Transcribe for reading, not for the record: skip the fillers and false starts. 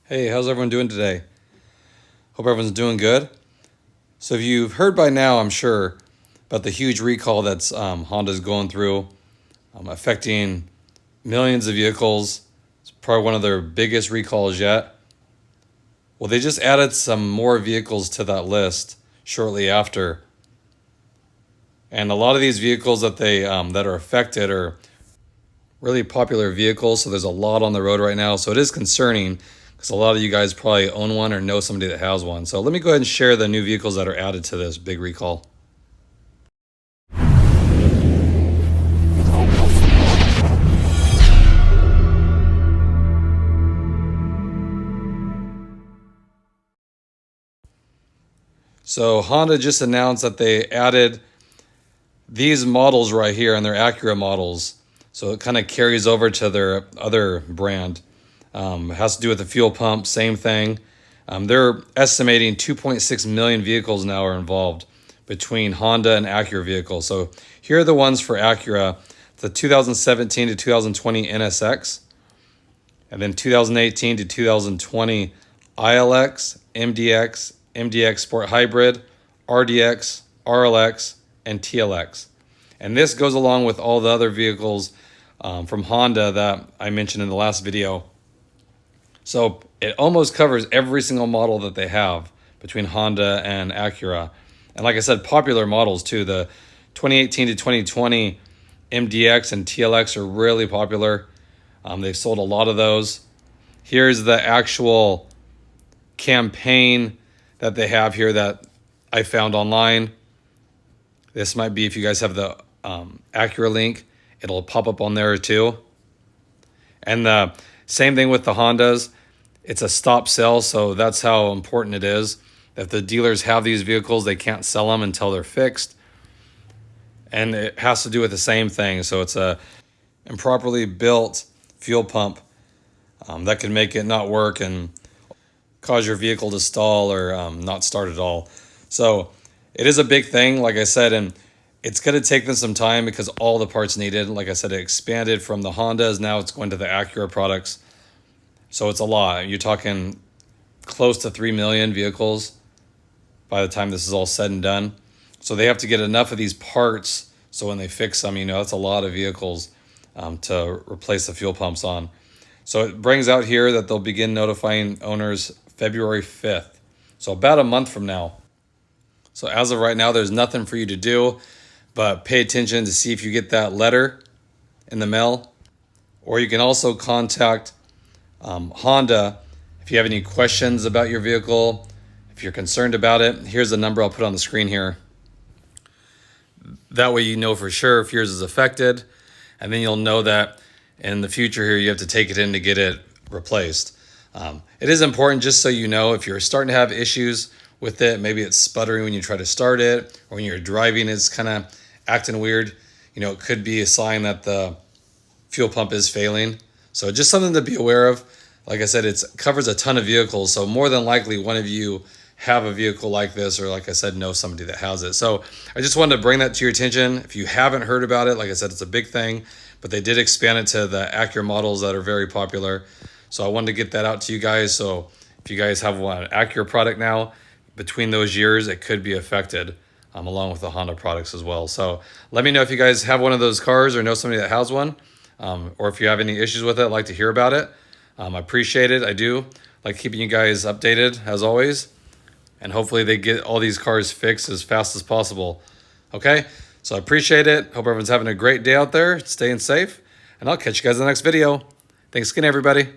Hey, how's everyone doing today? Hope everyone's doing good. So if you've heard by now, I'm sure, about the huge recall that's Honda's going through, affecting millions of vehicles. It's probably one of their biggest recalls yet. Well, they just added some more vehicles to that list shortly after. And a lot of these vehicles that are affected are really popular vehicles. So there's a lot on the road right now. So it is concerning because a lot of you guys probably own one or know somebody that has one. So let me go ahead and share the new vehicles that are added to this big recall. So Honda just announced that they added these models right here, and they're Acura models. So it kind of carries over to their other brand. It has to do with the fuel pump, same thing. They're estimating 2.6 million vehicles now are involved between Honda and Acura vehicles. So here are the ones for Acura: the 2017 to 2020 NSX, and then 2018 to 2020 ILX, MDX, MDX Sport Hybrid, RDX, RLX, and TLX. And this goes along with all the other vehicles from Honda that I mentioned in the last video. So it almost covers every single model that they have between Honda and Acura. And like I said, popular models too. The 2018 to 2020 MDX and TLX are really popular. They've sold a lot of those. Here's the actual campaign that they have here that I found online. This might be, if you guys have the Acura link, it'll pop up on there too. And the same thing with the Hondas. It's a stop sell, so that's how important it is. If the dealers have these vehicles, they can't sell them until they're fixed. And it has to do with the same thing. So it's a improperly built fuel pump that can make it not work and cause your vehicle to stall or not start at all. So it is a big thing, like I said, and it's going to take them some time because all the parts needed. Like I said, it expanded from the Hondas. Now it's going to the Acura products. So it's a lot. You're talking close to 3 million vehicles by the time this is all said and done. So they have to get enough of these parts so when they fix them, that's a lot of vehicles to replace the fuel pumps on. So it brings out here that they'll begin notifying owners February 5th. So about a month from now. So as of right now, there's nothing for you to do but pay attention to see if you get that letter in the mail. Or you can also contact Honda if you have any questions about your vehicle, if you're concerned about it. Here's the number I'll put on the screen here. That way you know for sure if yours is affected, and then you'll know that in the future here you have to take it in to get it replaced. It is important, just so you know, if you're starting to have issues with it, maybe it's sputtering when you try to start it, or when you're driving it's kind of acting weird, it could be a sign that the fuel pump is failing. So just something to be aware of. Like I said, it covers a ton of vehicles. So more than likely one of you have a vehicle like this, or like I said, know somebody that has it. So I just wanted to bring that to your attention. If you haven't heard about it, like I said, it's a big thing, but they did expand it to the Acura models that are very popular. So I wanted to get that out to you guys. So if you guys have an Acura product now, between those years, it could be affected along with the Honda products as well. So let me know if you guys have one of those cars or know somebody that has one. Or if you have any issues with it, I'd like to hear about it. I appreciate it. I do like keeping you guys updated as always. And hopefully they get all these cars fixed as fast as possible. Okay, so I appreciate it. Hope everyone's having a great day out there, staying safe. And I'll catch you guys in the next video. Thanks again, everybody.